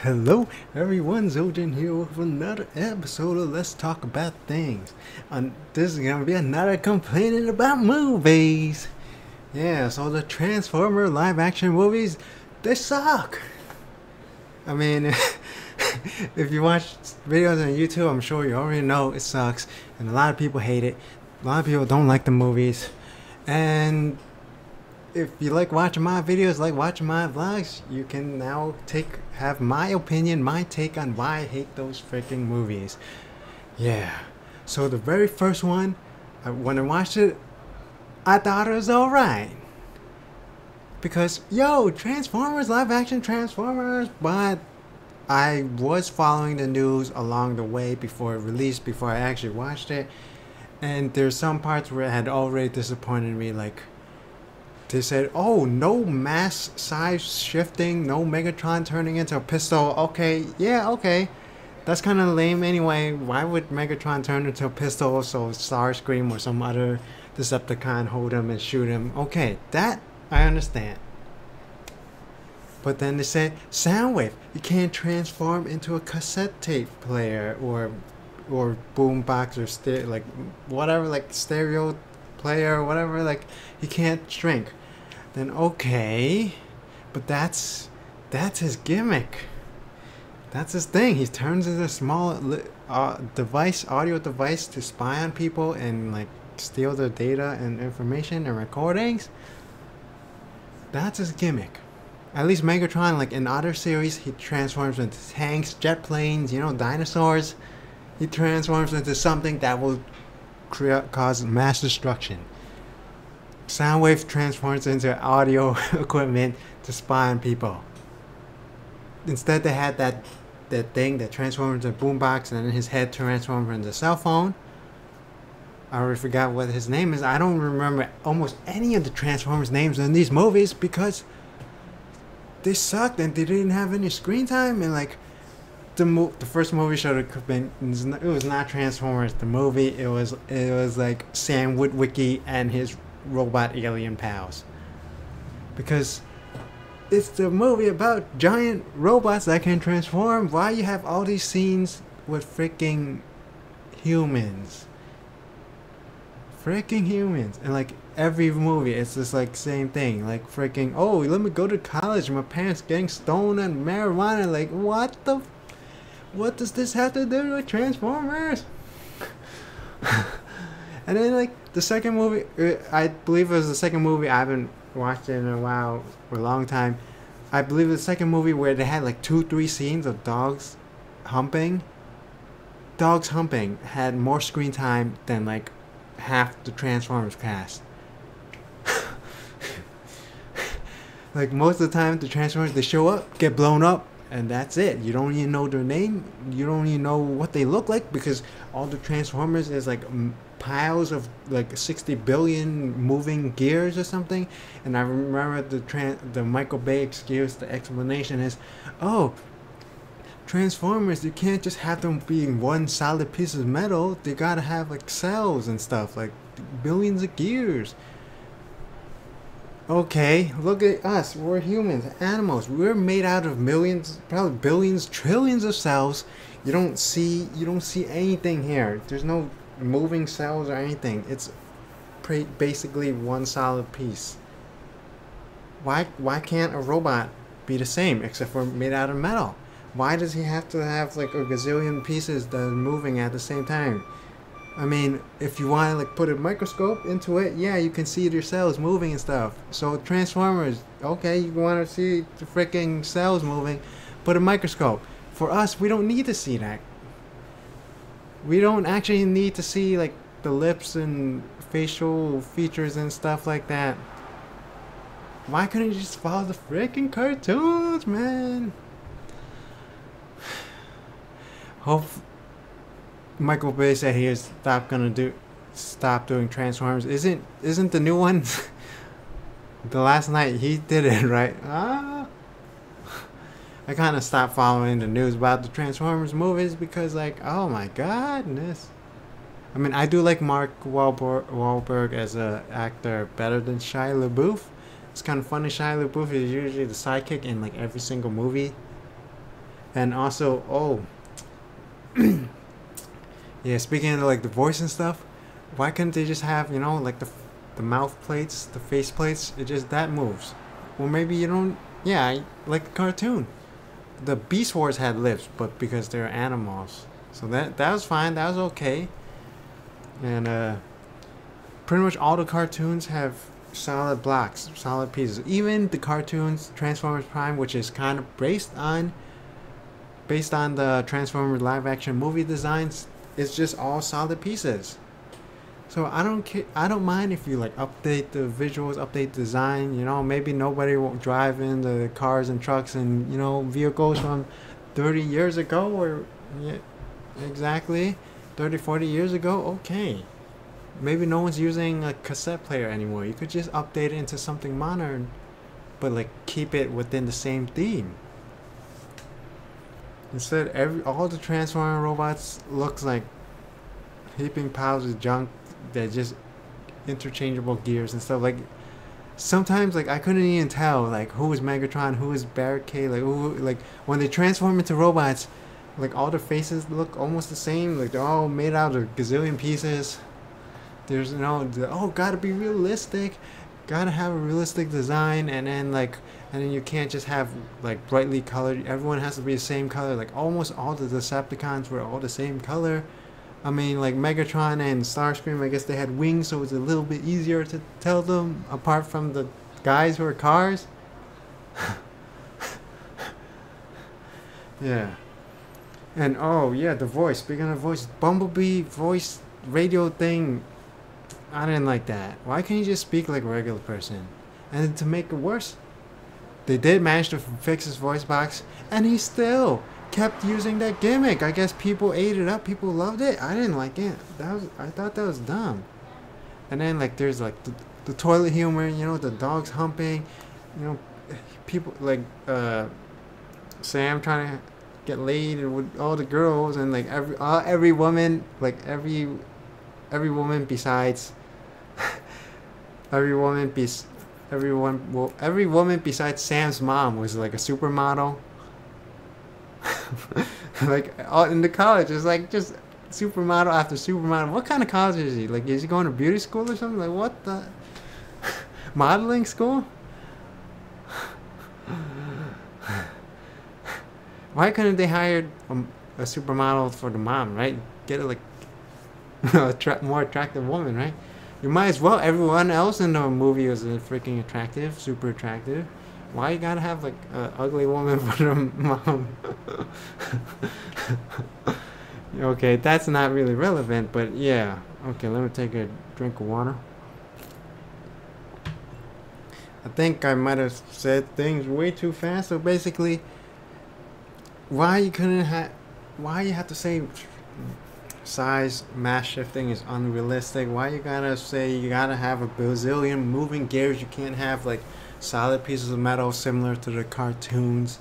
Hello everyone, Ziljin here with another episode of Let's Talk About Things. And this is gonna be another complaining about movies. Yeah, so the Transformer live action movies, they suck. I mean, if you watch videos on YouTube, I'm sure you already know it sucks. And a lot of people hate it. A lot of people don't like the movies. And if you like watching my videos, like watching my vlogs, you can now have my opinion, my take on why I hate those freaking movies. Yeah. So the very first one, when I watched it, I thought it was alright. Because, yo, Transformers, live action Transformers, but I was following the news along the way before it released, before I actually watched it. And there's some parts where it had already disappointed me, like, they said, oh, no mass size shifting, no Megatron turning into a pistol. Okay, yeah, okay. That's kind of lame anyway. Why would Megatron turn into a pistol so Starscream or some other Decepticon hold him and shoot him? Okay, that I understand. But then they said, Soundwave, you can't transform into a cassette tape player or boombox or like whatever, like stereo player or whatever, like he can't shrink. Then okay, but that's his gimmick. That's his thing. He turns into a small audio device to spy on people and like steal their data and information and recordings. That's his gimmick. At least Megatron, like in other series, he transforms into tanks, jet planes, you know, dinosaurs. He transforms into something that will cause mass destruction. Soundwave transforms into audio equipment to spy on people. Instead, they had that thing that transforms into a boombox, and then his head transforms into a cell phone. I already forgot what his name is. I don't remember almost any of the Transformers names in these movies because they sucked and they didn't have any screen time. And like the first movie should have been, it was not Transformers the movie. It was like Sam Witwicky and his robot alien pals, because it's the movie about giant robots that can transform. Why you have all these scenes with freaking humans? Freaking humans. And like every movie it's just like same thing, like freaking, oh, let me go to college, my parents getting stoned and marijuana. Like what does this have to do with Transformers? And then like the second movie, I believe it was the second movie, I haven't watched it in a while, for a long time. I believe the second movie where they had like 2-3 scenes of dogs humping. Dogs humping had more screen time than like half the Transformers cast. Like most of the time the Transformers, they show up, get blown up, and that's it. You don't even know their name. You don't even know what they look like, because all the Transformers is like piles of like 60 billion moving gears or something. And I remember the Michael Bay excuse, the explanation is, oh, Transformers, you can't just have them being one solid piece of metal. They gotta have like cells and stuff, like billions of gears. Okay, look at us. We're humans, animals. We're made out of millions, probably billions, trillions of cells. You don't see anything here. There's no moving cells or anything. It's basically one solid piece. Why can't a robot be the same, except for made out of metal? Why does he have to have like a gazillion pieces that are moving at the same time? I mean, if you want to like put a microscope into it, yeah, you can see their cells moving and stuff. So Transformers, okay, you want to see the freaking cells moving, put a microscope. For us, we don't need to see that. We don't actually need to see like the lips and facial features and stuff like that. Why couldn't you just follow the freaking cartoons, man? Hope Michael Bay said he is stop doing Transformers. Isn't the new one the last night he did it, right? I kind of stopped following the news about the Transformers movies because, like, oh my godness. I mean, I do like Mark Wahlberg as a actor better than Shia LaBeouf. It's kind of funny. Shia LaBeouf is usually the sidekick in like every single movie. And also, oh, yeah, speaking of like the voice and stuff, why couldn't they just have, you know, like the mouth plates, the face plates? It just that moves. Or maybe you don't. Yeah, like the cartoon. The Beast Wars had lips, but because they're animals, so that was fine. That was okay. And pretty much all the cartoons have solid blocks, solid pieces. Even the cartoons Transformers Prime, which is kind of based on the Transformers live action movie designs, it's just all solid pieces. So I don't mind if you like update the visuals, update design. You know, maybe nobody will drive in the cars and trucks and, you know, vehicles from 30 years ago, or yeah, exactly 30, 40 years ago. Okay, maybe no one's using a cassette player anymore. You could just update it into something modern, but like keep it within the same theme. Instead, all the Transformer robots looks like heaping piles of junk. They're just interchangeable gears and stuff. Like sometimes, like I couldn't even tell like who was Megatron, who was Barricade, like who, like when they transform into robots, like all the faces look almost the same. Like they're all made out of gazillion pieces. There's gotta be realistic, gotta have a realistic design, and then you can't just have like brightly colored. Everyone has to be the same color. Like almost all the Decepticons were all the same color. I mean, like Megatron and Starscream, I guess they had wings, so it was a little bit easier to tell them apart from the guys who are cars. Yeah. And oh yeah, the voice. Speaking of voice, Bumblebee voice radio thing, I didn't like that. Why can't you just speak like a regular person? And to make it worse, they did manage to fix his voice box, and he still kept using that gimmick. I guess people ate it up. People loved it. I didn't like it. I thought that was dumb. And then like there's like the toilet humor. You know, the dogs humping. You know, people like Sam trying to get laid and with all the girls, and like every woman, like every woman besides every woman besides Sam's mom was like a supermodel. Like in the college, it's like just supermodel after supermodel. What kind of college is he? Like, is he going to beauty school or something? Like, what the modeling school? Why couldn't they hire a supermodel for the mom, right? Get it like a more attractive woman, right? You might as well. Everyone else in the movie was freaking attractive, super attractive. Why you gotta have like an ugly woman for the mom? Okay, that's not really relevant, but yeah. Okay, let me take a drink of water. I think I might have said things way too fast. So basically, why you have to say size mass shifting is unrealistic? Why you gotta say you gotta have a bazillion moving gears? You can't have like solid pieces of metal similar to the cartoons.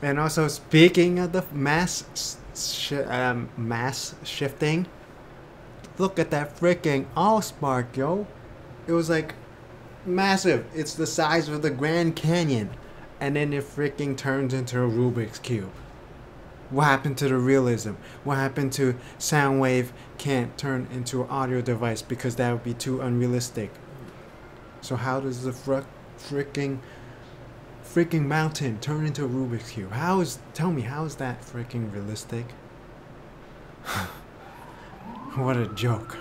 And also, speaking of the mass shifting, look at that freaking Allspark, yo! It was like massive. It's the size of the Grand Canyon, and then it freaking turns into a Rubik's Cube. What happened to the realism? What happened to Soundwave can't turn into an audio device because that would be too unrealistic? So how does the freaking mountain turn into a Rubik's Cube? Tell me, how is that freaking realistic? What a joke.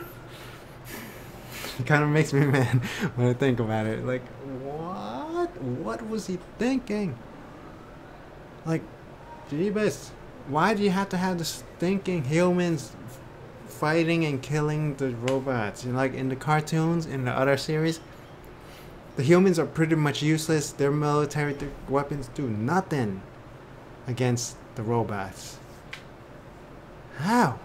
It kind of makes me mad when I think about it. Like, what was he thinking? Like, jeebus, why do you have to have the stinking humans fighting and killing the robots? You know, like in the cartoons, in the other series, the humans are pretty much useless. Their military weapons do nothing against the robots. How?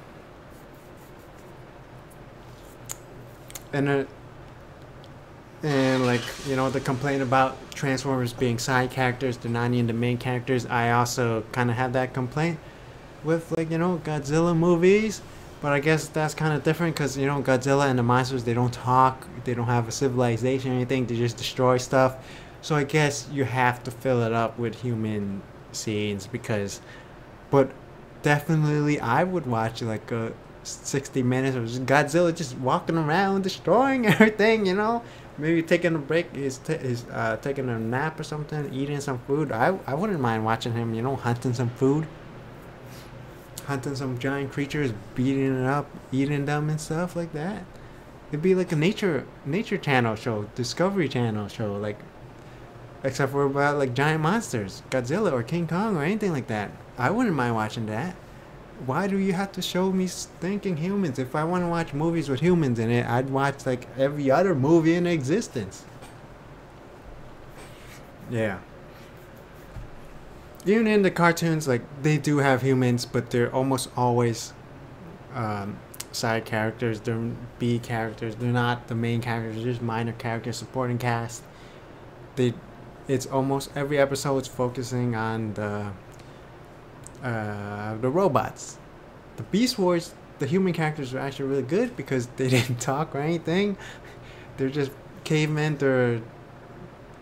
And like, you know, the complaint about Transformers being side characters, they're not even the main characters. I also kind of have that complaint with, like, you know, Godzilla movies. But I guess that's kind of different because, you know, Godzilla and the monsters, they don't talk, they don't have a civilization or anything, they just destroy stuff. So I guess you have to fill it up with human scenes because, but definitely I would watch like a 60 minutes of just Godzilla just walking around destroying everything, you know. Maybe taking a break, he's taking a nap or something, eating some food. I wouldn't mind watching him, you know, hunting some food, hunting some giant creatures, beating it up, eating them and stuff like that. It'd be like a nature channel show, Discovery Channel show, like except for about like giant monsters, Godzilla or King Kong or anything like that. I wouldn't mind watching that. Why do you have to show me stinking humans? If I want to watch movies with humans in it, I'd watch like every other movie in existence. Yeah. Even in the cartoons, like they do have humans, but they're almost always side characters. They're B characters. They're not the main characters. They're just minor characters, supporting cast. They, it's almost every episode's focusing on the robots. The Beast Wars, the human characters were actually really good because they didn't talk or anything. They're just cavemen.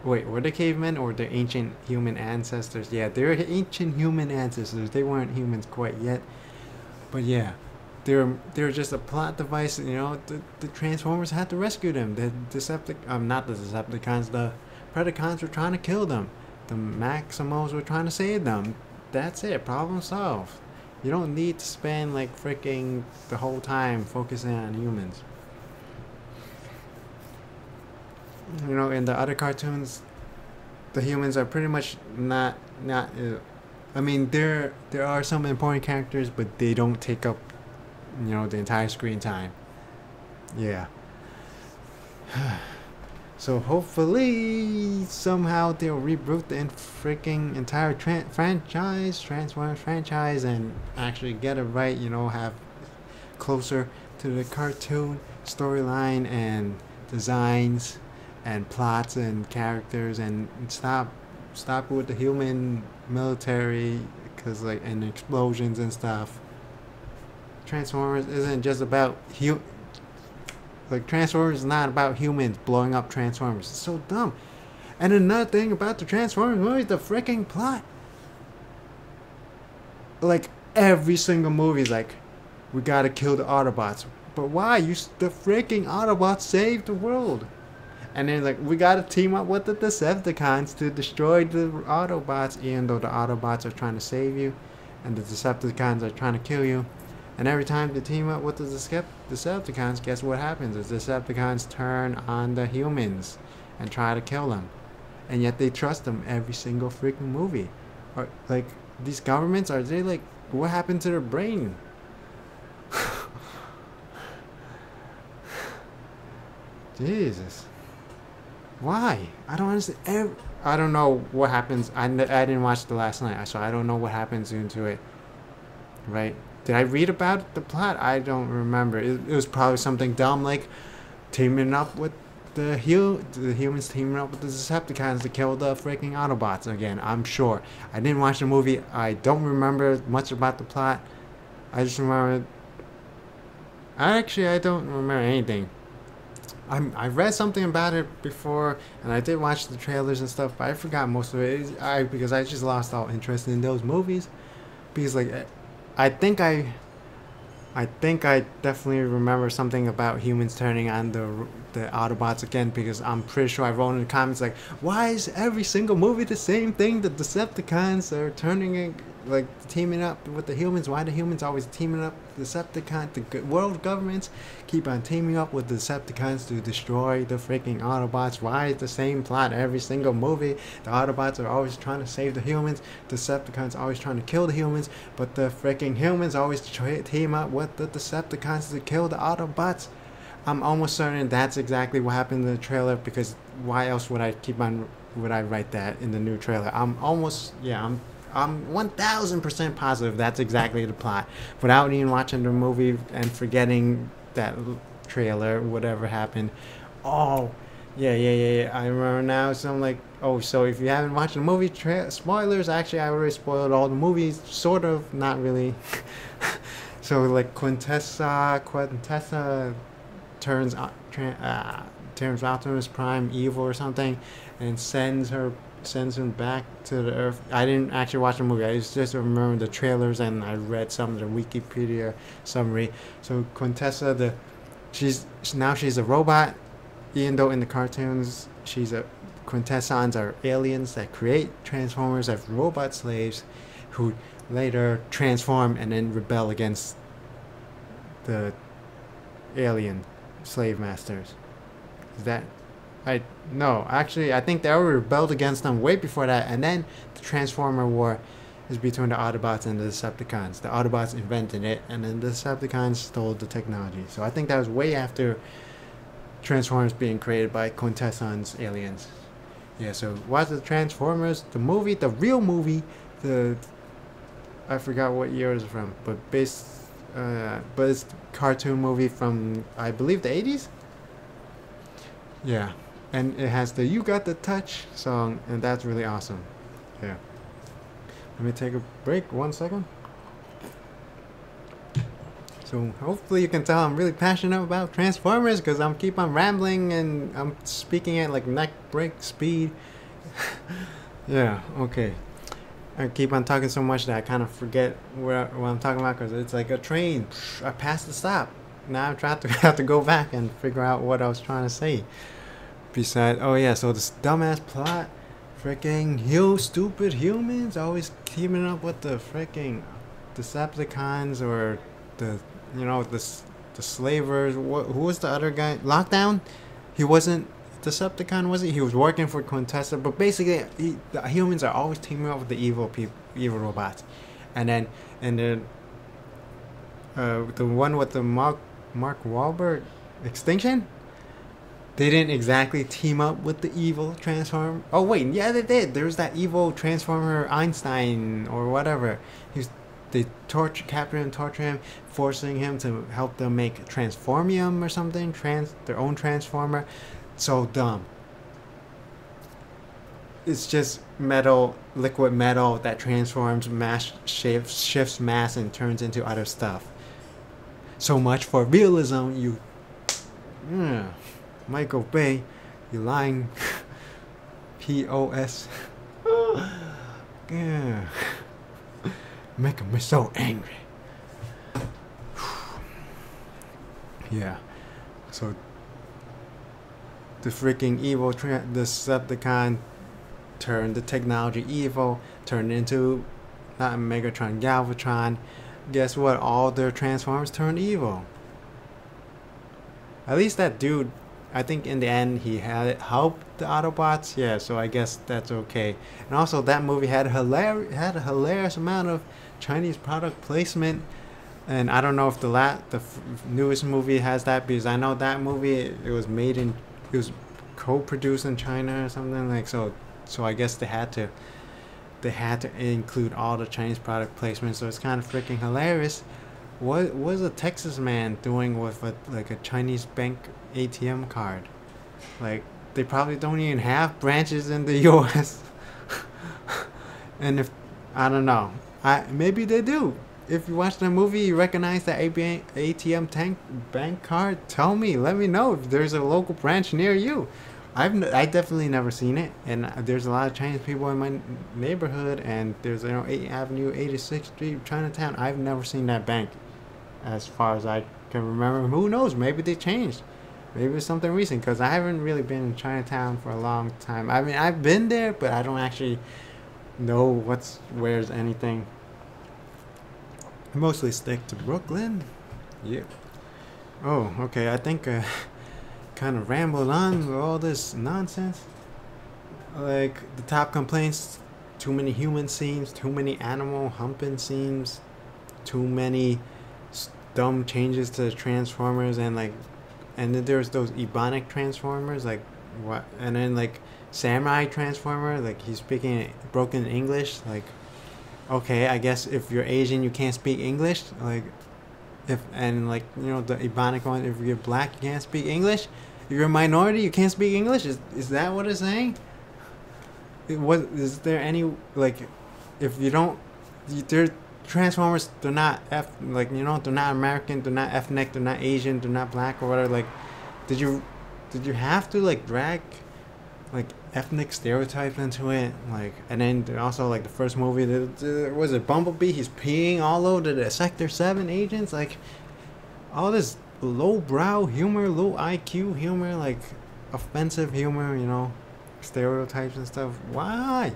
Wait, were they cavemen or the ancient human ancestors? Yeah, they're ancient human ancestors. They weren't humans quite yet, but yeah, they're just a plot device. You know, the Transformers had to rescue them. Not the Decepticons. The Predacons were trying to kill them. The Maximals were trying to save them. That's it. Problem solved. You don't need to spend like freaking the whole time focusing on humans. You know, in the other cartoons, the humans are pretty much not. I mean, there are some important characters, but they don't take up, you know, the entire screen time. Yeah. So hopefully somehow they'll reboot the freaking entire Transformers franchise, and actually get it right. You know, have closer to the cartoon storyline and designs and plots and characters, and stop with the human military, cause like, and explosions and stuff. Transformers isn't just about like, Transformers is not about humans blowing up Transformers. It's so dumb. And another thing about the Transformers movie is the freaking plot. Like, every single movie is like, we gotta kill the Autobots. But why? The freaking Autobots saved the world. And then like, we gotta team up with the Decepticons to destroy the Autobots, even though the Autobots are trying to save you, and the Decepticons are trying to kill you. And every time they team up with the Decepticons, guess what happens? The Decepticons turn on the humans and try to kill them. And yet they trust them every single freaking movie. Or, like, these governments, are they like, what happened to their brain? Jesus. Why? I don't understand. I don't know what happens. I didn't watch the last night, so I don't know what happens into it. Right? Did I read about the plot? I don't remember. It was probably something dumb like teaming up with the humans teaming up with the Decepticons to kill the freaking Autobots again. I'm sure. I didn't watch the movie. I don't remember much about the plot. I just remember. I don't remember anything. I read something about it before, and I did watch the trailers and stuff, but I forgot most of it. Because I just lost all interest in those movies. Because like, I think I definitely remember something about humans turning on the Autobots again, because I'm pretty sure I wrote in the comments like, why is every single movie the same thing? The Decepticons are teaming up with the humans. Why the humans always teaming up with the Decepticons? The world governments keep on teaming up with the Decepticons to destroy the freaking Autobots. Why is the same plot every single movie? The Autobots are always trying to save the humans. The Decepticons are always trying to kill the humans. But the freaking humans always team up with the Decepticons to kill the Autobots. I'm almost certain that's exactly what happened in the trailer, because why else would I write that in the new trailer? I'm 1000% positive that's exactly the plot, without even watching the movie and forgetting that trailer, whatever happened. Oh, yeah. I remember now. So I'm like, oh, so if you haven't watched the movie, spoilers. Actually, I already spoiled all the movies, sort of, not really. So like Quintessa turns Optimus Prime evil or something, and sends her sends him back to the Earth. I didn't actually watch the movie. I just remember the trailers and I read some of the Wikipedia summary. So Quintessa, she's a robot, even though in the cartoons Quintessons are aliens that create Transformers as robot slaves, who later transform and then rebel against the alien slave masters. Is that no, actually I think they already rebelled against them way before that, and then the Transformer War is between the Autobots and the Decepticons. The Autobots invented it, and then the Decepticons stole the technology. So I think that was way after Transformers being created by Quintesson's aliens. Yeah, so watch the Transformers, the movie, the real movie, I forgot what year it was from, but it's a cartoon movie from, I believe, the 80s? Yeah, and it has the "You Got the Touch" song, and that's really awesome. Yeah. Let me take a break 1 second. So hopefully you can tell I'm really passionate about Transformers, because I'm keep on rambling and I'm speaking at like neck break speed. Yeah, okay. I keep on talking so much that I kind of forget what I'm talking about, because it's like a train. I passed the stop. Now I have to go back and figure out what I was trying to say. Besides, oh yeah, so this dumbass plot, freaking stupid humans always teaming up with the freaking Decepticons, or the slavers. Who was the other guy? Lockdown? He wasn't Decepticon, was he? He was working for Quintessa, but basically the humans are always teaming up with the evil robots. And then the one with the Mark Wahlberg Extinction, they didn't exactly team up with the evil Transformer. Oh wait, yeah, they did. There was that evil Transformer Einstein or whatever. They capture him, torture him, forcing him to help them make Transformium or something, their own Transformer. So dumb. It's just metal, liquid metal that transforms, shifts mass, and turns into other stuff. So much for realism, you... Yeah. Michael Bay, you lying POS. Yeah. Making me so angry. Yeah. So the freaking evil Decepticon turned the technology evil, turned into not Megatron, Galvatron. Guess what? All their Transformers turned evil. At least that dude, I think in the end he had helped the Autobots. Yeah, so I guess that's okay. And also that movie had a hilarious amount of Chinese product placement. And I don't know if the newest movie has that, because I know that movie it was co-produced in China or something like so. So I guess they had to include all the Chinese product placement. So it's kind of freaking hilarious. What was a Texas man doing with a Chinese bank ATM card? Like, they probably don't even have branches in the U.S. And if I don't know, maybe they do. If you watch the movie, you recognize that ATM bank card. Tell me, let me know if there's a local branch near you. I definitely never seen it, and there's a lot of Chinese people in my neighborhood, and there's 8th Avenue, 86th Street, Chinatown. I've never seen that bank, as far as I can remember. Who knows? Maybe they changed. Maybe it's something recent, because I haven't really been in Chinatown for a long time. I mean, I've been there, but I don't actually know where's anything. I mostly stick to Brooklyn. Yeah. Oh, okay. I think kind of rambled on with all this nonsense. Like, the top complaints: too many human scenes, too many animal humping scenes, too many dumb changes to the Transformers, and then there's those Ebonic Transformers, like what? And then like Samurai Transformer, like he's speaking broken English. Like, okay, I guess if you're Asian you can't speak English. Like, the Ebonic one, if you're black you can't speak English. If you're a minority you can't speak English. Is that what it's saying? Is there any, like, if you don't, they're Transformers, they're not they're not American, they're not ethnic, they're not Asian, they're not black or whatever. Like, did you have to like drag like ethnic stereotypes into it, like, and then also like the first movie, was it Bumblebee? He's peeing all over the Sector 7 agents, like all this low-brow humor, low IQ humor, like offensive humor, you know, stereotypes and stuff. Why?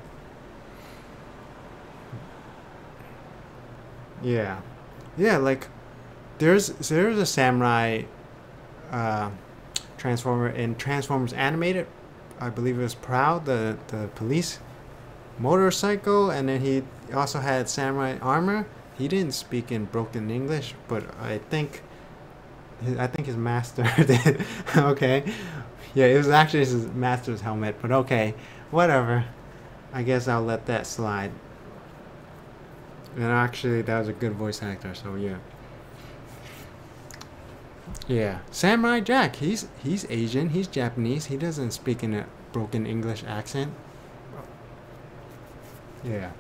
Yeah, yeah, like there's a samurai Transformer in Transformers Animated. I believe it was Proud, the police motorcycle, and then he also had samurai armor. He didn't speak in broken English, but I think his master did. Okay, yeah, it was actually his master's helmet, but okay, whatever. I guess I'll let that slide. And actually, that was a good voice actor, so yeah. Yeah, Samurai Jack. He's Asian. He's Japanese. He doesn't speak in a broken English accent. Yeah.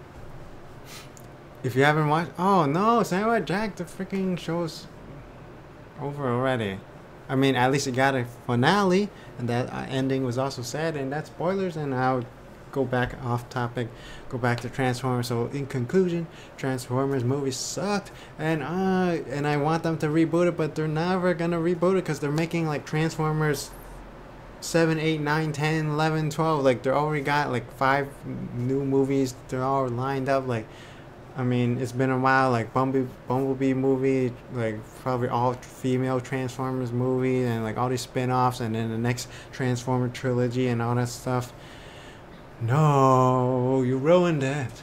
If you haven't watched, oh no, Samurai Jack, the freaking show's over already. I mean, at least it got a finale, and that ending was also sad, and that's spoilers. And I'll go back off topic, go back to Transformers. So in conclusion, Transformers movie sucked, and I want them to reboot it, but they're never gonna reboot it because they're making like Transformers 7, 8, 9, 10, 11, 12. Like they already got like 5 new movies. They're all lined up. Like, I mean, it's been a while. Like Bumblebee movie, like probably all female Transformers movie, and like all these spin-offs, and then the next Transformer trilogy and all that stuff. No, you ruined it.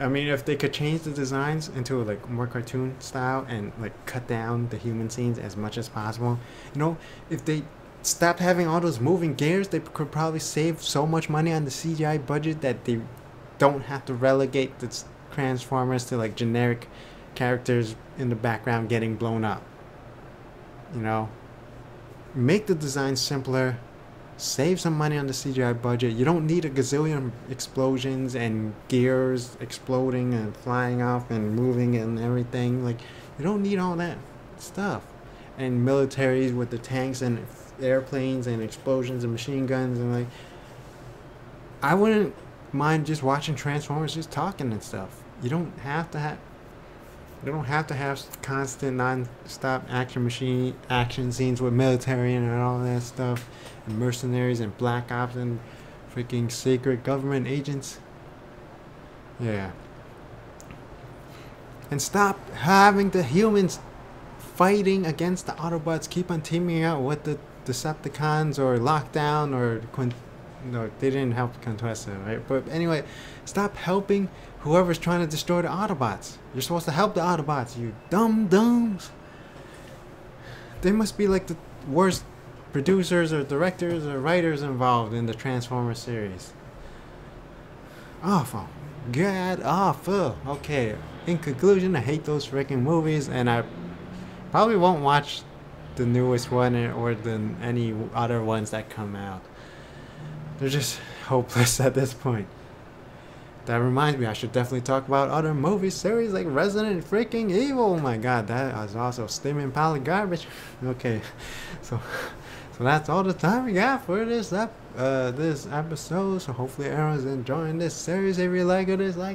I mean, if they could change the designs into like more cartoon style and like cut down the human scenes as much as possible, you know, if they stopped having all those moving gears, they could probably save so much money on the CGI budget that they don't have to relegate the Transformers to like generic characters in the background getting blown up. You know, make the design simpler. Save some money on the CGI budget. You don't need a gazillion explosions and gears exploding and flying off and moving and everything. Like, you don't need all that stuff. And militaries with the tanks and airplanes and explosions and machine guns, and like, I wouldn't mind just watching Transformers just talking and stuff. You don't have to have constant non-stop action scenes with military and all that stuff, and mercenaries and black ops and freaking secret government agents. Yeah. And stop having the humans fighting against the Autobots. Keep on teaming out with the Decepticons or Lockdown or no, they didn't help Contessa, right? But anyway, stop helping whoever's trying to destroy the Autobots. You're supposed to help the Autobots, you dumb-dumbs. They must be like the worst producers or directors or writers involved in the Transformers series. Awful. God awful. Okay, in conclusion, I hate those freaking movies, and I probably won't watch the newest one or any other ones that come out. They're just hopeless at this point. That reminds me, I should definitely talk about other movie series like Resident freaking Evil. Oh my god, that is also steaming pile of garbage. Okay, so that's all the time we got for this episode. So hopefully everyone's enjoying this series. If you like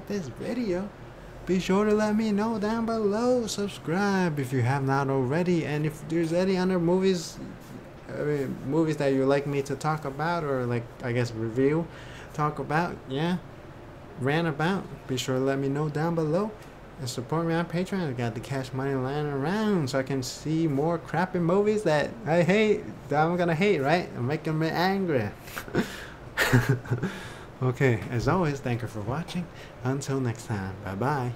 this video, be sure to let me know down below. Subscribe if you have not already, and if there's any other movies that you like me to talk about, or like, I guess, review, talk about, yeah, rant about, be sure to let me know down below. And support me on Patreon. I got the cash money lying around so I can see more crappy movies that I hate, that I'm gonna hate, right? I'm making me angry. Okay, as always, thank you for watching. Until next time, bye bye.